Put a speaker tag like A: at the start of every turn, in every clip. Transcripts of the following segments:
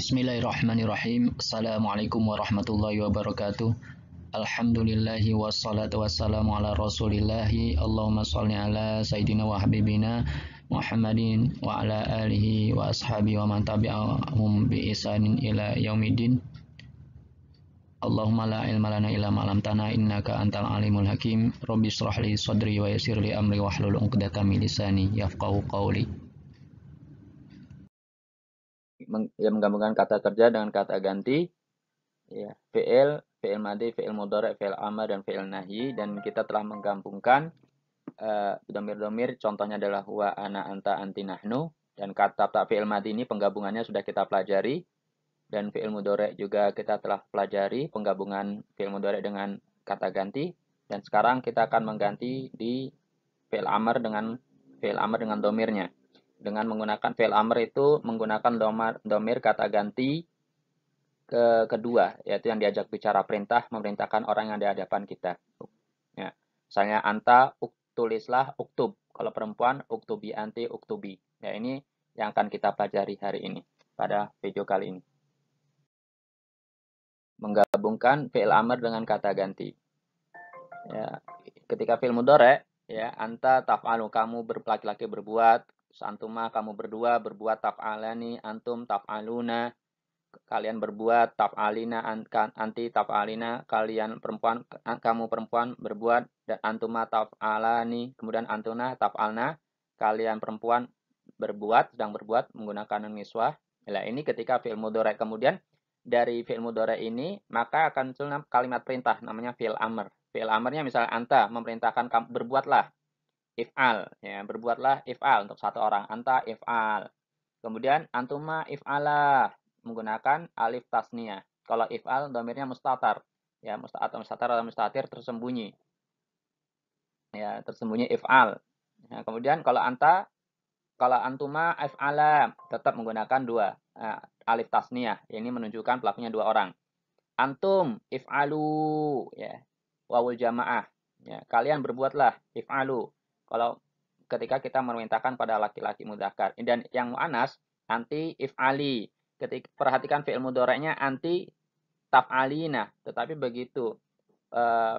A: Bismillahirrahmanirrahim. Assalamualaikum warahmatullahi wabarakatuh. Alhamdulillahi wassalatu wassalamu ala rasulillahi. Allahumma sholli ala sayyidina wa habibina Muhammadin wa ala alihi wa ashabi wa man tabi'ahum bi ihsanin ila yaumiddin. Allahumma la ilma lana illa ma 'allamtana innaka antal alimul hakim. Rabbi shrah li sadri wa yassir li amri wahlul 'uqdatam min lisani yafqahu qawli.
B: Menggabungkan kata kerja dengan kata ganti, ya, fi'il madhi, fi'il mudhari', fi'il amr dan fi'il nahyi, dan kita telah menggabungkan domir-domir, contohnya adalah huwa, ana, anta, anti, nahnu, dan kata fi'il madhi ini penggabungannya sudah kita pelajari, dan fi'il mudhari' juga kita telah pelajari penggabungan fi'il mudhari' dengan kata ganti, dan sekarang kita akan mengganti di fi'il amr dengan domirnya. Dengan menggunakan fi'il amr itu menggunakan domir kata ganti kedua, yaitu yang diajak bicara perintah, memerintahkan orang yang di hadapan kita. Ya. Misalnya anta tulislah uktub. Kalau perempuan uktubi, anti uktubi. Ya, ini yang akan kita pelajari hari ini pada video kali ini. Menggabungkan fi'il amr dengan kata ganti. Ya, ketika fi'il mudhari', ya, anta taf'alu, kamu laki-laki berbuat, antuma kamu berdua berbuat, taf'alani antum taf'aluna kalian berbuat, taf'alina anti taf'alina kalian perempuan, kamu perempuan berbuat, dan antuma taf'alani, kemudian antuna taf'alna kalian perempuan berbuat, sedang berbuat menggunakan nun niswah. Nah, ini ketika fi'il mudhari'. Kemudian dari fi'il mudhari' ini maka akan muncul kalimat perintah namanya fi'il amr. Fi'il amrnya misalnya anta memerintahkan kamu berbuatlah. If'al, ya, berbuatlah if'al untuk satu orang, anta if'al. Kemudian antuma if'alah menggunakan alif tasniyah. Kalau if'al domirnya mustatar, ya, mustatar atau mustatir tersembunyi. Ya, tersembunyi if'al. Ya, kemudian kalau antuma if'ala tetap menggunakan dua alif tasniyah. Ini menunjukkan pelakunya dua orang. Antum if'alu, ya. Wawul jamaah, ya, kalian berbuatlah, if'alu. Kalau ketika kita memerintahkan pada laki-laki mudzakkar, dan yang muannas anti if'ali. Ketika perhatikan fi'il mudhari'nya anti taf'alina, tetapi begitu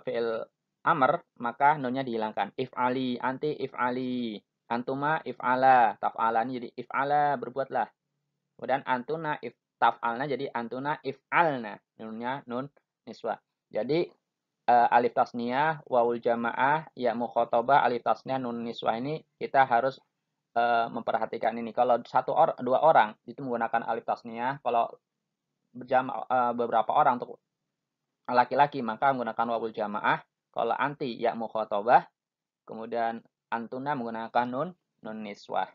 B: fi'il amr maka nunnya dihilangkan. If'ali, anti if'ali. Antuma if'ala, taf'alani jadi if'ala, berbuatlah. Kemudian antuna taf'alna jadi antuna if'alna. Nunnya nun niswa. Jadi alif tasniyah, wawul jamaah, ya mukhatabah, alif tasniyah, nun niswa ini kita harus memperhatikan ini. Kalau dua orang itu menggunakan alif tasniyah, kalau beberapa orang untuk laki-laki maka menggunakan wawul jamaah. Kalau anti ya mukhatabah, kemudian antuna menggunakan nun niswah.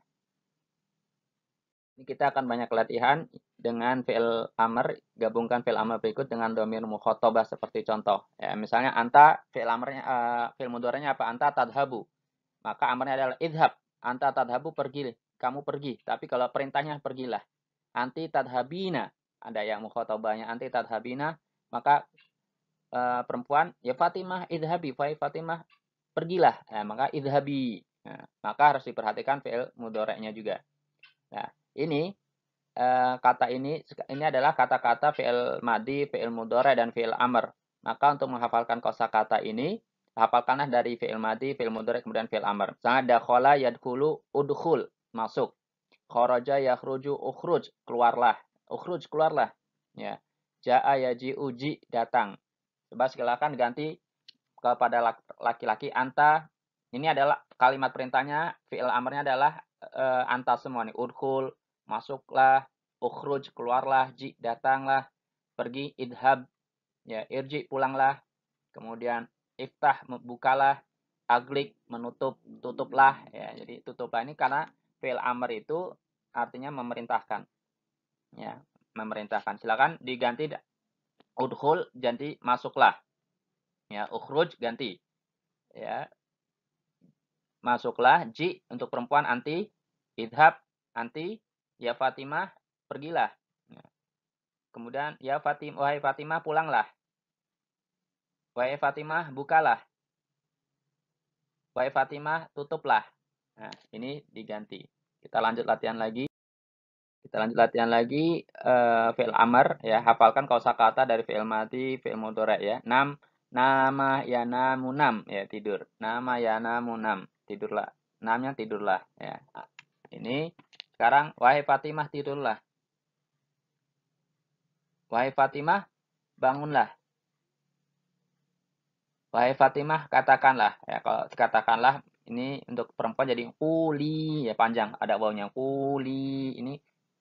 B: Ini kita akan banyak latihan dengan fi'il amr, gabungkan fi'il amr berikut dengan domir mukhatabah seperti contoh. Ya, misalnya anta fi'il amrnya fi'il mudhari'nya apa? Anta tadhabu. Maka amrnya adalah idhab. Anta tadhabu, pergi, kamu pergi. Tapi kalau perintahnya pergilah. Anti tadhabina, ada yang mukhatabahnya anti tadhabina, maka perempuan ya Fatimah idhabi, Fatimah pergilah. Nah, maka idhabi. Nah, maka harus diperhatikan fi'il mudhari'nya juga. Nah, ini kata ini adalah kata-kata fi'il madhi, fi'il mudhari' dan fi'il amr. Maka untuk menghafalkan kosakata ini, hafalkanlah dari fi'il madhi, fi'il mudhari' kemudian fi'il amr. Misalnya dakhala yadkhulu udkhul, masuk. Kharaja yakhruju ukhruj, keluarlah. Ukhruj, keluarlah. Ya. Ja'a yaji'u ji, datang. Coba silakan ganti kepada laki-laki anta. Ini adalah kalimat perintahnya, fi'il amrnya adalah anta semua nih. Udkhul, masuklah. Ukhruj, keluarlah. Ji, datanglah. Pergi, idhab. Ya, irji, pulanglah. Kemudian iftah, bukalah. Aglik, menutup, tutuplah. Ya, jadi tutuplah ini karena fi'il amr itu artinya memerintahkan. Ya, memerintahkan. Silakan diganti udkhul ganti masuklah. Ya, ukhruj ganti. Ya, masuklah. Ji untuk perempuan anti, idhab anti, ya Fatimah pergilah. Ya. Kemudian ya wahai Fatimah pulanglah. Wahai Fatimah bukalah. Wahai Fatimah tutuplah. Nah, ini diganti. Kita lanjut latihan lagi. Kita lanjut latihan lagi fi'il amr ya. Hafalkan kosakata dari fi'il madi, fi'il mudhari ya. Nama yanamu nam ya tidur. Nama yanamu nam tidurlah. Namnya tidurlah ya. Ini sekarang wahai Fatimah tidurlah. Wahai Fatimah bangunlah. Wahai Fatimah katakanlah ya. Kalau katakanlah ini untuk perempuan jadi kuli ya panjang ada wawunya kuli. Ini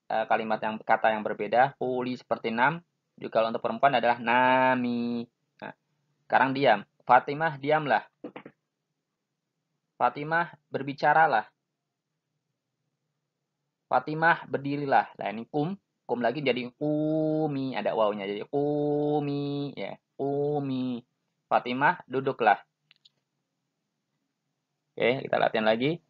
B: kalimat yang kata yang berbeda. Kuli seperti nam. Juga kalau untuk perempuan adalah nami. Nah, sekarang diam. Fatimah diamlah. Fatimah berbicaralah. Fatimah berdirilah. Nah ini kum lagi jadi kumi ada wawunya jadi kumi ya kumi. Fatimah duduklah. Oke, kita latihan lagi.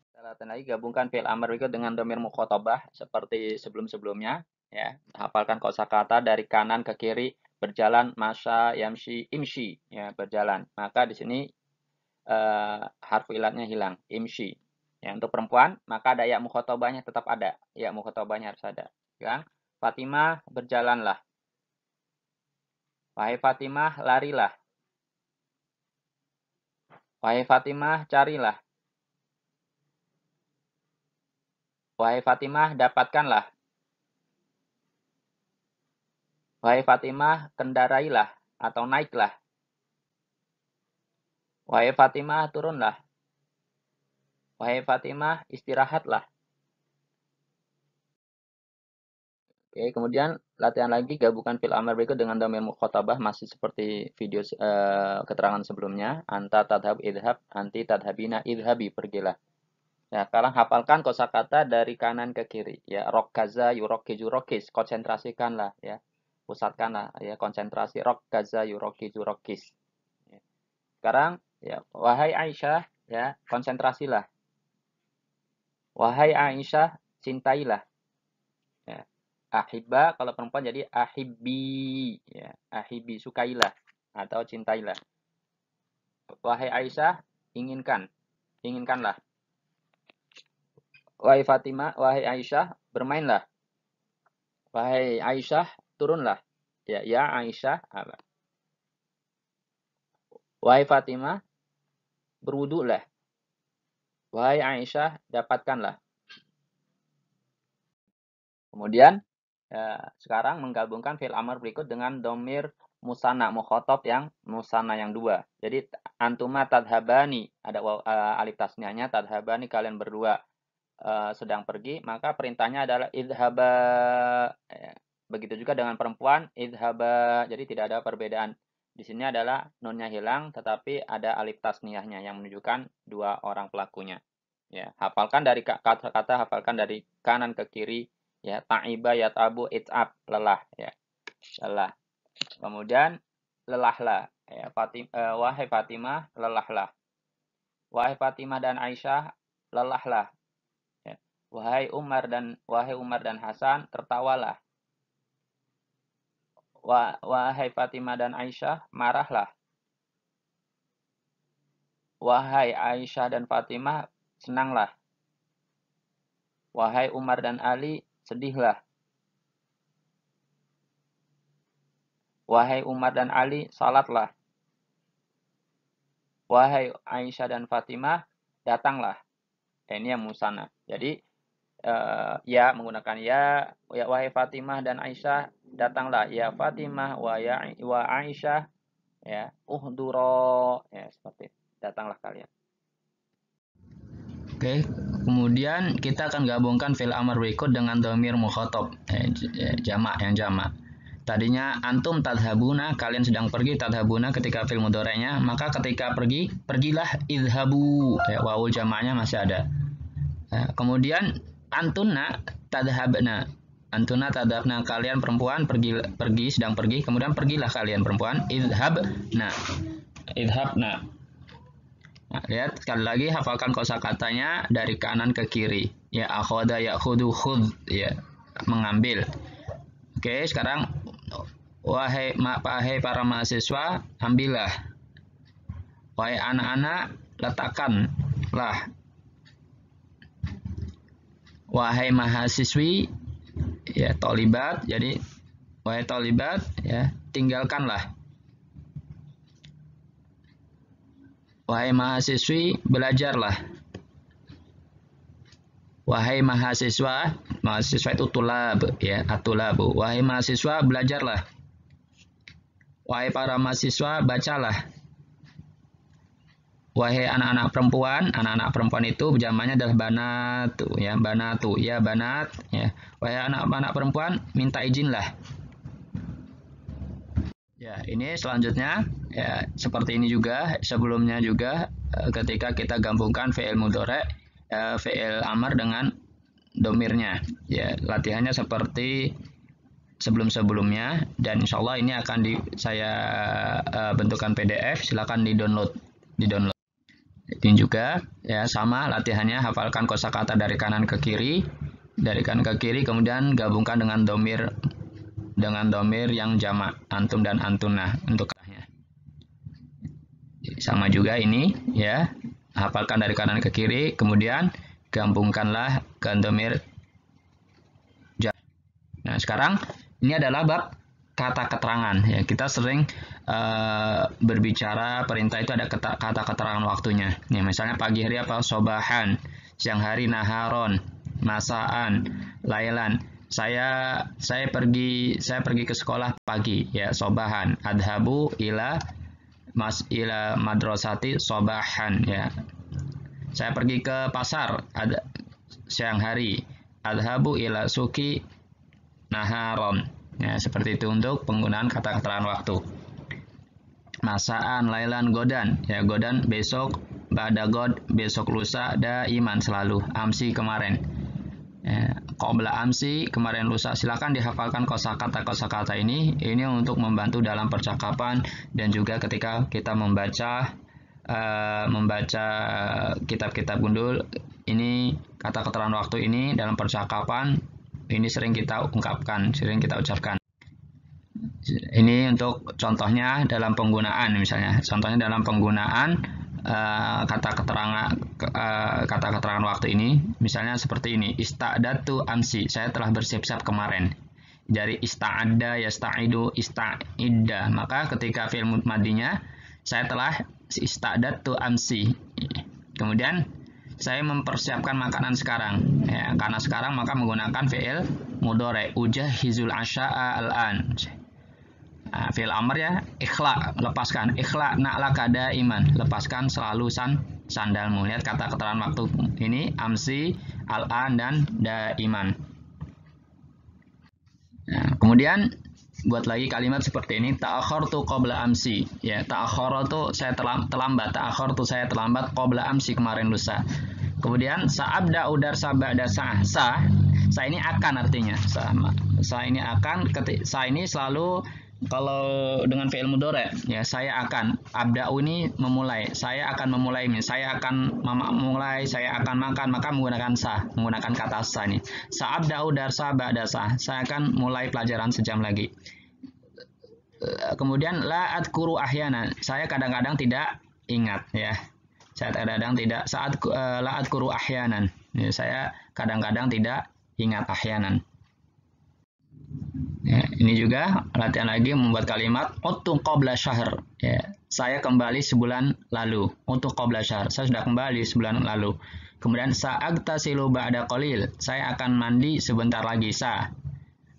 B: Gabungkan fi'il amr berikut dengan dhamir mukhatabah seperti sebelum-sebelumnya ya. Hafalkan kosakata dari kanan ke kiri berjalan, masya, yamshi, imshi ya, berjalan. Maka di sini harfu ilatnya hilang, imshi. Ya, untuk perempuan maka ada ya mukhatabahnya tetap ada. Ya mukhatabahnya harus ada. Ya. Fatimah berjalanlah. Wahai Fatimah larilah. Wahai Fatimah carilah. Wahai Fatimah, dapatkanlah. Wahai Fatimah, kendarailah atau naiklah. Wahai Fatimah, turunlah. Wahai Fatimah, istirahatlah. Oke, kemudian latihan lagi gabungkan fi'il amr berikut dengan dhamir mukhatabah masih seperti video keterangan sebelumnya. Anta tadhab idhab, anti tadhabina idhabi, pergilah. Ya, sekarang hafalkan kosakata dari kanan ke kiri. Ya, rokkaza yurokkizu rokkis, konsentrasikanlah ya. Pusatkanlah ya, konsentrasi rokkaza yurokkizu rokkis. Ya. Sekarang ya, wahai Aisyah ya, konsentrasilah. Wahai Aisyah, cintailah. Ya. Ahibba kalau perempuan jadi ahibbi ya, ahibbi sukailah atau cintailah. Wahai Aisyah, inginkanlah. Wahai Fatimah, wahai Aisyah, bermainlah. Wahai Aisyah, turunlah. Ya, ya Aisyah, apa? Wahai Fatimah, berwudulah. Wahai Aisyah, dapatkanlah. Kemudian, sekarang menggabungkan fi'il amr berikut dengan domir musanna, mukhotob yang musanna yang dua. Jadi, antuma tadhabani, ada alif tasniahnya, tadhabani kalian berdua sedang pergi, maka perintahnya adalah idhaba. Begitu juga dengan perempuan, idhaba. Jadi tidak ada perbedaan. Di sini adalah nunnya hilang, tetapi ada alif tasniahnya yang menunjukkan dua orang pelakunya. Ya, hafalkan dari kata-kata, hafalkan dari kanan ke kiri. Ya, ta'iba, yat'abu, it'ab, lelah. Ya, lelah. Kemudian lelahlah. Ya, wahai Fatimah, lelahlah. Wahai Fatimah dan Aisyah, lelahlah. Wahai Umar dan Hasan, tertawalah. Wahai Fatimah dan Aisyah, marahlah. Wahai Aisyah dan Fatimah, senanglah. Wahai Umar dan Ali, sedihlah. Wahai Umar dan Ali, salatlah. Wahai Aisyah dan Fatimah, datanglah. Ini yang musanna. Jadi ya menggunakan ya wahai Fatimah dan Aisyah datanglah ya Fatimah wa Aisyah ya uhduro ya seperti datanglah kalian.
A: Oke, kemudian kita akan gabungkan fi'il amr berikut dengan dhamir mukhatab jamak yang jamak. Tadinya antum tadhabuna, kalian sedang pergi, tadhabuna ketika fi'il mudhari'nya, maka ketika pergi, pergilah idhabu. Wawul jamaknya masih ada. Kemudian antunna tadhabna. Antuna tadhabna, kalian perempuan pergi sedang pergi, kemudian pergilah kalian perempuan, idhabna. Idhabna. Nah, lihat sekali lagi hafalkan kosakatanya dari kanan ke kiri. Ya, akhadha ya'khudhu khudh ya, mengambil. Oke, sekarang wahai para mahasiswa, ambillah. Wahai anak-anak, letakkanlah. Wahai mahasiswi, ya tolibat, jadi wahai tolibat, ya tinggalkanlah. Wahai mahasiswi, belajarlah. Wahai mahasiswa, mahasiswa itu tulab, ya atulabu. Wahai mahasiswa, belajarlah. Wahai para mahasiswa, bacalah. Wahai anak-anak perempuan itu jamannya adalah banatu, ya banatu, ya banat, ya. Wahai anak-anak perempuan, minta izinlah. Ya, ini selanjutnya ya seperti ini juga, sebelumnya juga ketika kita gabungkan fi'il mudhari, fi'il amr dengan domirnya. Ya, latihannya seperti sebelum-sebelumnya, dan insya Allah ini akan saya bentukkan PDF, silakan di-download. Ini juga ya sama latihannya, hafalkan kosakata dari kanan ke kiri, kemudian gabungkan dengan domir yang jamak antum dan antuna untuk sama juga ini ya, hafalkan dari kanan ke kiri, kemudian gabungkanlah ke domir. Nah, sekarang ini adalah bab kata keterangan ya. Kita sering berbicara perintah itu ada kata keterangan waktunya. Nih, misalnya pagi hari apa? Sobahan, siang hari naharon, masaan, lailan. Saya pergi ke sekolah pagi ya, sobahan. Adhabu ila madrasati sobahan ya. Saya pergi ke pasar siang hari. Adhabu ila suki naharon. Ya, seperti itu untuk penggunaan kata keterangan waktu. Masaan, lailan, godan. Ya, godan besok, ba'da god besok, lusa, daiman selalu. Amsi kemarin. Ya, qabla amsi kemarin lusa. Silakan dihafalkan kosakata ini untuk membantu dalam percakapan dan juga ketika kita membaca kitab-kitab gundul. Ini kata keterangan waktu ini dalam percakapan ini sering kita ungkapkan, sering kita ucapkan. Ini untuk contohnya dalam penggunaan, misalnya contohnya dalam penggunaan kata keterangan waktu ini, misalnya seperti ini, ista'datu amsi, saya telah bersiap-siap kemarin. Dari ista'adda, yasta'idu, ista'idda, maka ketika fi'il madinya saya telah ista'datu amsi, kemudian saya mempersiapkan makanan sekarang ya, karena sekarang maka menggunakan fi'il mudhari, ujahizul asya'a al-an. Fi'il amr ya, ikhla, lepaskan, ikhla na'laka daiman, lepaskan selalu sandalmu. Lihat kata keterangan waktu ini, amsi, al-an, dan daiman. Nah, kemudian buat lagi kalimat seperti ini, ta'akhartu qabla amsi. Ya, ta'akhartu saya terlambat, ta'akhartu saya terlambat, qabla amsi kemarin lusa. Kemudian sa'abda udar sabada sa ini akan, artinya sa ini akan, sa ini selalu kalau dengan fi'il mudhari ya, saya akan, abda'u ini memulai, saya akan memulai, saya akan memulai, saya akan makan, maka menggunakan sa, menggunakan kata sa ini. Sa'abda'u darsa ba'da sa, saya akan mulai pelajaran sejam lagi. Kemudian la adkuru ahyana, saya kadang-kadang tidak ingat ya. Saya kadang-kadang tidak, saat la adkuru ahyanan, ya, saya kadang-kadang tidak ingat ahyanan. Ya, ini juga latihan lagi membuat kalimat untuk qabla syahr. Ya, saya kembali sebulan lalu. Untuk qabla syahr, saya sudah kembali sebulan lalu. Kemudian sa'agtasilu ba'da qalil, saya akan mandi sebentar lagi sa.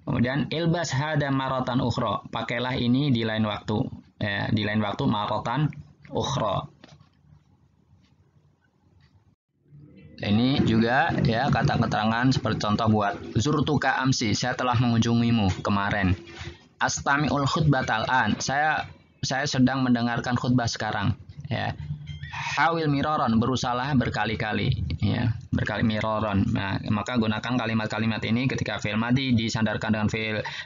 A: Kemudian ilbas hada maratan ukhra, pakailah ini di lain waktu. Ya, di lain waktu maratan ukhra. Ini juga ya kata keterangan seperti contoh buat zurtuka amsi, saya telah mengunjungimu kemarin. Astami'ul khutbatal an, saya sedang mendengarkan khutbah sekarang ya. Hawil miroron, berusahalah berkali-kali ya, miroron. Nah, maka gunakan kalimat-kalimat ini ketika fi'il madi disandarkan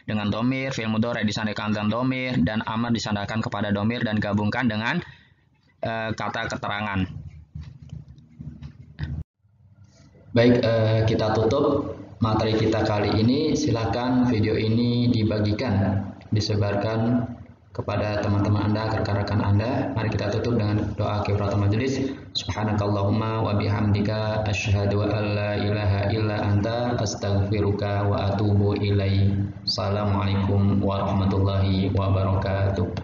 A: dengan domir, fi'il mudhari disandarkan dengan domir, dan amar disandarkan kepada domir dan gabungkan dengan kata keterangan. Baik, kita tutup materi kita kali ini. Silakan video ini dibagikan, disebarkan kepada teman-teman Anda, rekan-rekan Anda. Mari kita tutup dengan doa kifaratul majelis. Subhanakallahumma wa bihamdika asyhadu an la ilaha illa anta astaghfiruka wa atubu ilaik. Assalamualaikum warahmatullahi wabarakatuh.